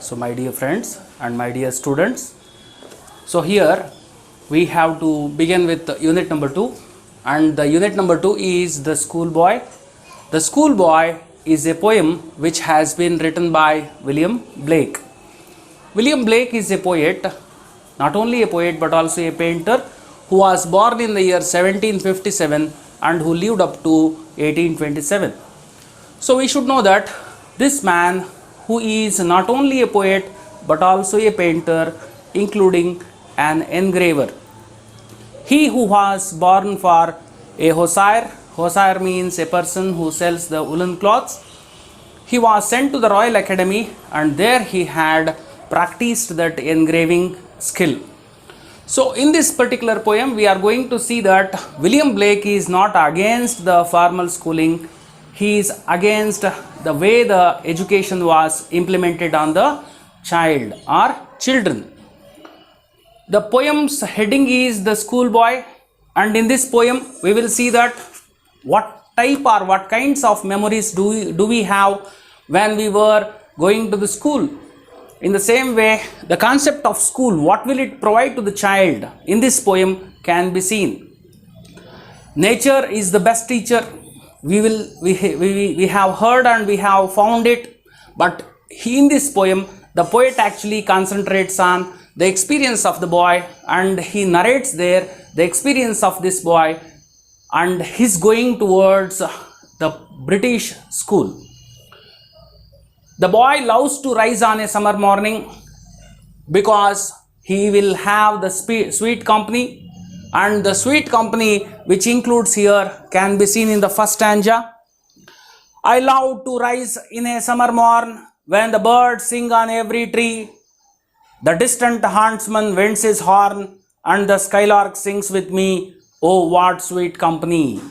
So my dear friends and my dear students, so here we have to begin with unit number 2, and the unit number 2 is the schoolboy. The schoolboy is a poem which has been written by William Blake. William Blake is a poet, not only a poet but also a painter, who was born in the year 1757 and who lived up to 1827. So we should know that this man, who is not only a poet but also a painter, including an engraver. He who was born for a hosier means a person who sells the woolen cloths. He was sent to the Royal Academy and there he had practiced that engraving skill. So in this particular poem we are going to see that William Blake is not against the formal schooling. He is against the way the education was implemented on the child or children. The poem's heading is the schoolboy, and in this poem we will see that what type or what kinds of memories do we have when we were going to the school. In the same way, the concept of school, what will it provide to the child, in this poem can be seen. Nature is the best teacher. We have heard and we have found it, but in this poem the poet actually concentrates on the experience of the boy, and he narrates there the experience of this boy and his going towards the British school. The boy loves to rise on a summer morning because he will have the sweet company, and the sweet company which includes here can be seen in the first stanza. I love to rise in a summer morn when the birds sing on every tree. The distant huntsman winds his horn and the skylark sings with me. Oh, what sweet company.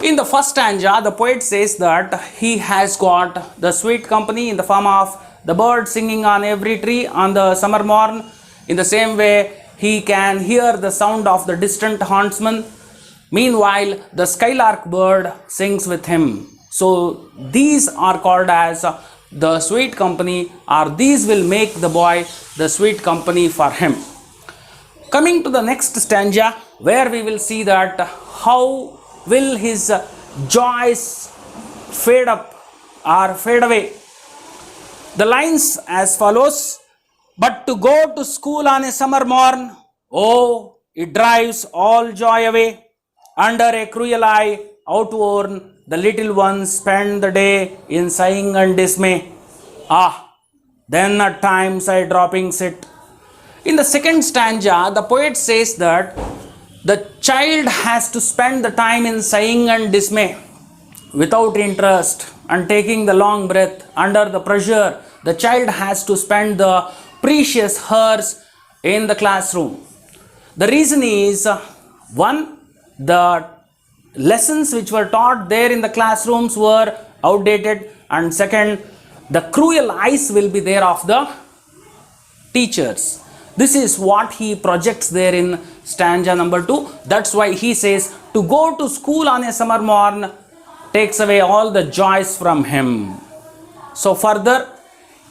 In the first stanza, the poet says that he has got the sweet company in the form of the bird singing on every tree on the summer morn. In the same way, he can hear the sound of the distant huntsman. Meanwhile, the skylark bird sings with him. So these are called as the sweet company, or these will make the boy the sweet company for him. Coming to the next stanza, where we will see that how will his joys fade up or fade away. The lines as follows: but to go to school on a summer morn, oh, it drives all joy away. Under a cruel eye, outworn, the little ones spend the day in sighing and dismay. Ah, then at times I dropping sit. In the second stanza, the poet says that the child has to spend the time in sighing and dismay without interest and taking the long breath under the pressure. The child has to spend the precious hours in the classroom. The reason is, one, the lessons which were taught there in the classrooms were outdated, and second, the cruel eyes will be there of the teachers. This is what he projects there in stanza number 2. That's why he says to go to school on a summer morn takes away all the joys from him. So further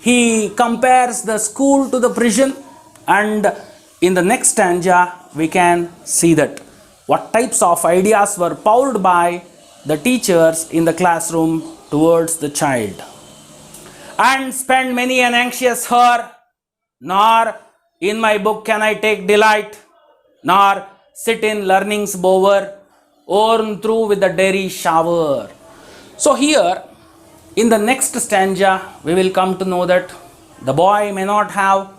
he compares the school to the prison, and in the next stanza we can see that what types of ideas were poured by the teachers in the classroom towards the child. And spend many an anxious hour, nor in my book can I take delight, nor sit in learning's bower, o'errun through with the dairy shower. So here, in the next stanza, we will come to know that the boy may not have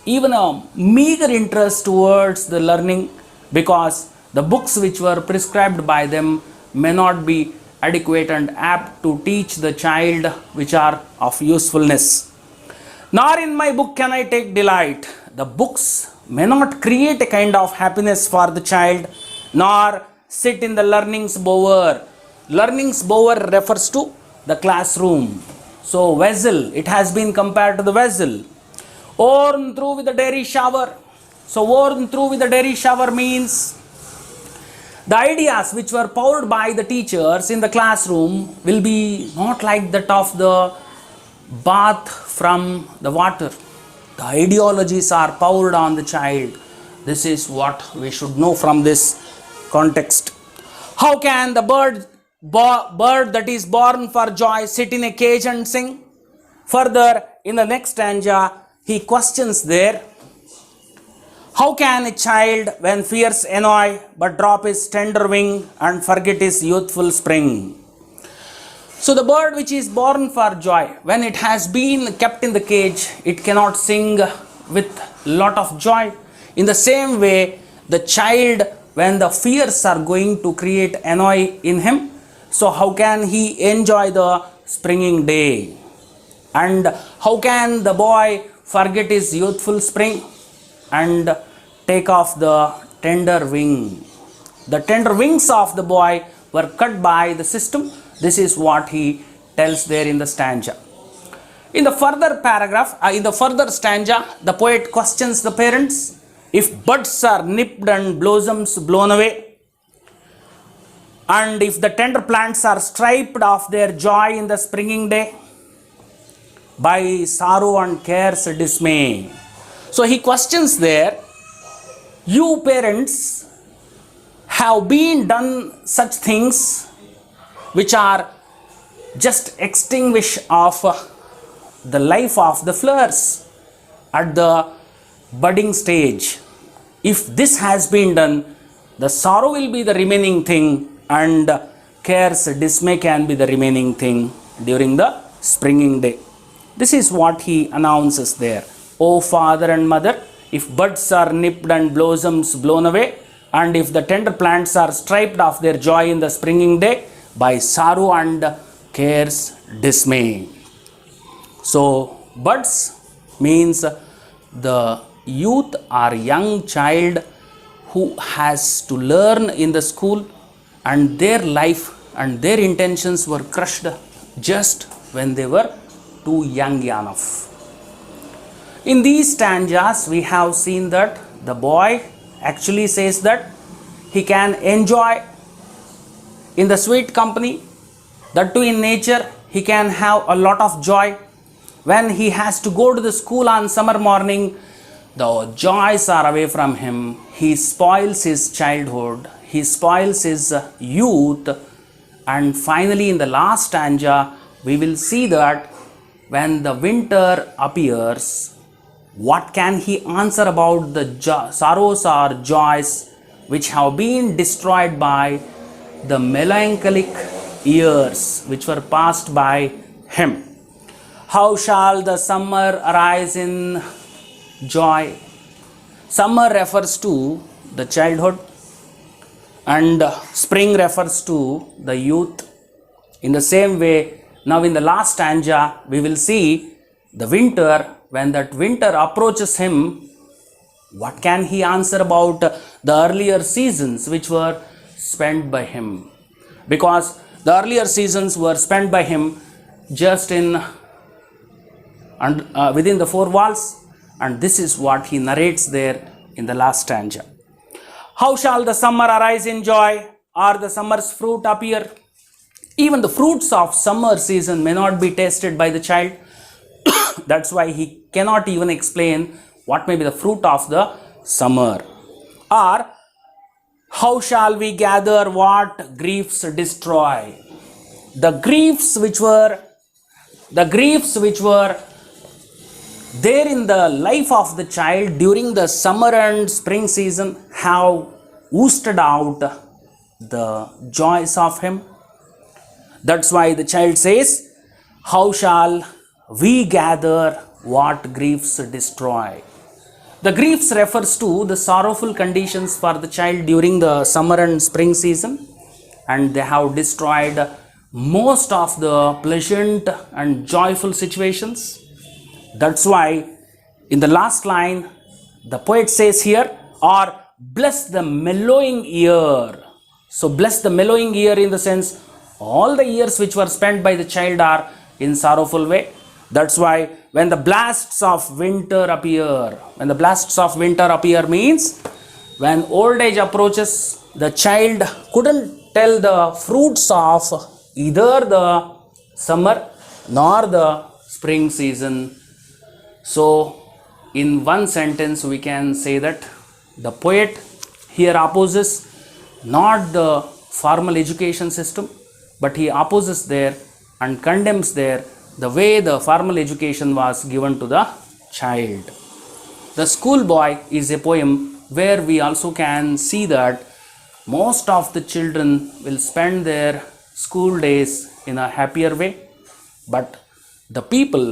even a meager interest towards the learning, because the books which were prescribed by them may not be adequate and apt to teach the child which are of usefulness. Nor in my book can I take delight. The books may not create a kind of happiness for the child, nor sit in the learning's bower. Learning's bower refers to the classroom. So vessel, it has been compared to the vessel. O'errun through with the dairy shower. So o'errun through with the dairy shower means the ideas which were poured by the teachers in the classroom will be not like that of the bath from the water. The ideologies are poured on the child. This is what we should know from this context. How can the bird that is born for joy sit in a cage and sing? Further, in the next stanza, he questions there, how can a child, when fears annoy, but drop his tender wing and forget his youthful spring? So the bird which is born for joy, when it has been kept in the cage, it cannot sing with lot of joy. In the same way, the child, when the fears are going to create annoy in him, so how can he enjoy the springing day? And how can the boy forget his youthful spring and take off the tender wing? The tender wings of the boy were cut by the system. This is what he tells there in the stanza. In the further paragraph, in the further stanza, the poet questions the parents. If buds are nipped and blossoms blown away, and if the tender plants are stripped of their joy in the springing day, by sorrow and care's dismay. So he questions there, you parents have been done such things which are just extinguish of the life of the flowers at the budding stage. If this has been done, the sorrow will be the remaining thing and care's dismay can be the remaining thing during the springing day. This is what he announces there. O father and mother, if buds are nipped and blossoms blown away, and if the tender plants are stripped of their joy in the springing day, by sorrow and care's dismay. So, buds means the youth or young child who has to learn in the school, and their life and their intentions were crushed just when they were too young enough. In these stanzas, we have seen that the boy actually says that he can enjoy in the sweet company, that too in nature, he can have a lot of joy. When he has to go to the school on summer morning, the joys are away from him. He spoils his childhood, he spoils his youth, and finally in the last stanza, we will see that when the winter appears, what can he answer about the sorrows or joys which have been destroyed by the melancholic years which were passed by him? How shall the summer arise in joy? Summer refers to the childhood and spring refers to the youth. In the same way, now in the last stanza, we will see the winter. When that winter approaches him, what can he answer about the earlier seasons which were spent by him? Because the earlier seasons were spent by him just in and within the four walls, and this is what he narrates there in the last stanza. How shall the summer arise in joy, or the summer's fruit appear? Even the fruits of summer season may not be tasted by the child. That's why he cannot even explain what may be the fruit of the summer. Or how shall we gather what griefs destroy? The griefs which were there in the life of the child during the summer and spring season have oozed out the joys of him. That's why the child says, how shall we gather what griefs destroy? The griefs refers to the sorrowful conditions for the child during the summer and spring season, and they have destroyed most of the pleasant and joyful situations. That's why in the last line, the poet says here, or bless the mellowing year. So bless the mellowing year in the sense, all the years which were spent by the child are in sorrowful way. That's why when the blasts of winter appear, means when old age approaches, the child couldn't tell the fruits of either the summer nor the spring season. So in one sentence we can say that the poet here opposes not the formal education system, but he opposes there and condemns there the way the formal education was given to the child. The Schoolboy is a poem where we also can see that most of the children will spend their school days in a happier way, but the people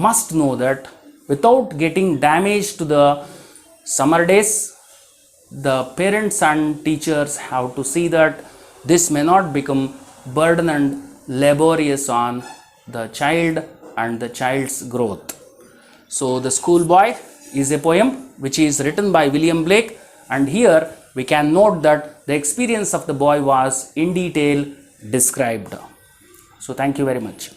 must know that without getting damage to the summer days, the parents and teachers have to see that this may not become burden and laborious on the child and the child's growth. So the Schoolboy is a poem which is written by William Blake, and here we can note that the experience of the boy was in detail described. So thank you very much.